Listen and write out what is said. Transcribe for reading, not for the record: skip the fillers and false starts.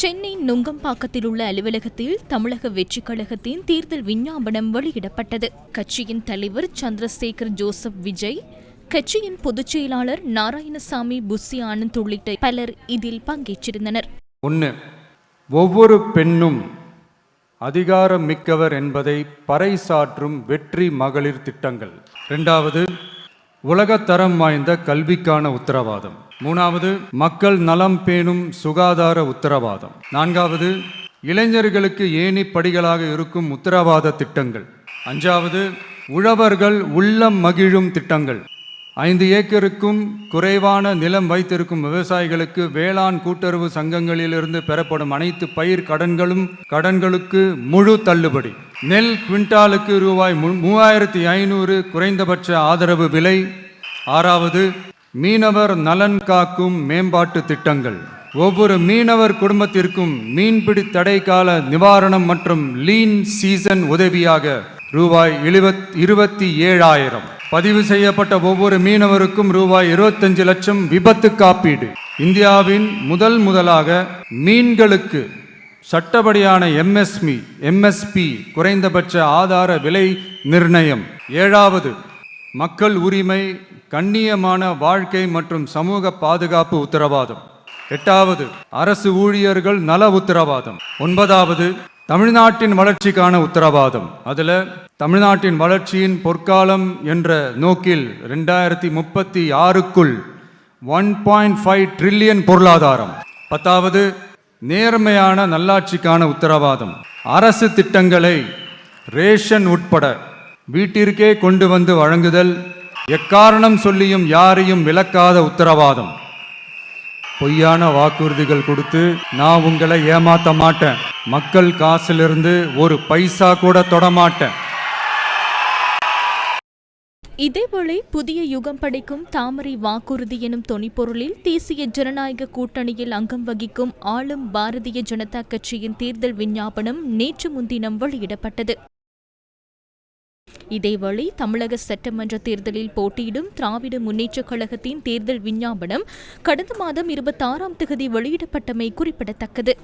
சென்னை நுங்கம்பாக்கத்தில் உள்ள அலுவலகத்தில் தமிழக வெற்றிக் கழகத்தின் தேர்தல் விஞ்ஞாபனம் வெளியிடப்பட்டது. கட்சியின் தலைவர் சந்திரசேகர் ஜோசப் விஜய், கட்சியின் பொதுச் செயலாளர் நாராயணசாமி, புஸ்ஸி ஆனந்த் உள்ளிட்ட பலர் இதில் பங்கேற்றிருந்தனர். 1. ஒவ்வொரு பெண்ணும் அதிகாரம் மிக்கவர் என்பதை பறைசாற்றும் வெற்றி மகளிர் திட்டங்கள். 2. உலகத்தரம் வாய்ந்த கல்விக்கான உத்தரவாதம். 3. மக்கள் நலம் பேணும் சுகாதார உத்தரவாதம். 4. இளைஞர்களுக்கு ஏணி படிகளாக இருக்கும் உத்தரவாத திட்டங்கள். 5. உழவர்கள் உள்ளம் மகிழும் திட்டங்கள். 5 ஏக்கருக்கும் குறைவான நிலம் வைத்திருக்கும் விவசாயிகளுக்கு வேளாண் கூட்டுறவு சங்கங்களிலிருந்து பெறப்படும் அனைத்து பயிர் கடன்களுக்கு முழு தள்ளுபடி. நெல் குவிண்டாலுக்கு ரூபாய் 3500 குறைந்தபட்ச ஆதரவு விலை. 6. மீனவர் நலன் காக்கும் மேம்பாட்டு திட்டங்கள். ஒவ்வொரு மீனவர் குடும்பத்திற்கும் மீன்பிடி தடை கால நிவாரணம் மற்றும் லீன் சீசன் உதவியாக ரூபாய் 27,000. பதிவு செய்யப்பட்ட ஒவ்வொரு மீனவருக்கும் ரூபாய் 25 லட்சம் விபத்து காப்பீடு. இந்தியாவின் முதலாக மீன்களுக்கு சட்டப்படியான எம்எஸ்பி குறைந்தபட்ச ஆதார விலை நிர்ணயம். 7. மக்கள் உரிமை, கண்ணியமான வாழ்க்கை மற்றும் சமூக பாதுகாப்பு உத்தரவாதம். 8. அரசு ஊழியர்கள் நல உத்தரவாதம். 9. தமிழ்நாட்டின் வளர்ச்சிக்கான உத்தரவாதம். அதில் தமிழ்நாட்டின் வளர்ச்சியின் பொற்காலம் என்ற நோக்கில் 2036க்குள் 1.5 ட்ரில்லியன் பொருளாதாரம். 10. நேர்மையான நல்லாட்சிக்கான உத்தரவாதம். அரசு திட்டங்களை ரேஷன் உட்பட வீட்டிற்கே கொண்டு வந்து வழங்குதல். எக்காரணம் சொல்லியும் யாரையும் விலக்காத உத்தரவாதம். பொய்யான வாக்குறுதிகள் கொடுத்து நான் உங்களை ஏமாத்த மாட்டேன், மக்கள் காசிலிருந்து ஒரு பைசா கூட தொடமாட்டேன். இதேவேளை புதிய யுகம் படைக்கும் தாமரை வாக்குறுதி எனும் தொனிப்பொருளில் தேசிய ஜனநாயக கூட்டணியில் அங்கம் வகிக்கும் ஆளும் பாரதிய ஜனதா கட்சியின் தேர்தல் விஞ்ஞாபனம் நேற்று முன்தினம் வெளியிடப்பட்டது. இதேவேளை தமிழக சட்டமன்ற தேர்தலில் போட்டியிடும் திராவிட முன்னேற்றக் கழகத்தின் தேர்தல் விஞ்ஞாபனம் கடந்த மாதம் 26ஆம் தேதி வெளியிடப்பட்டமை குறிப்பிடத்தக்கது.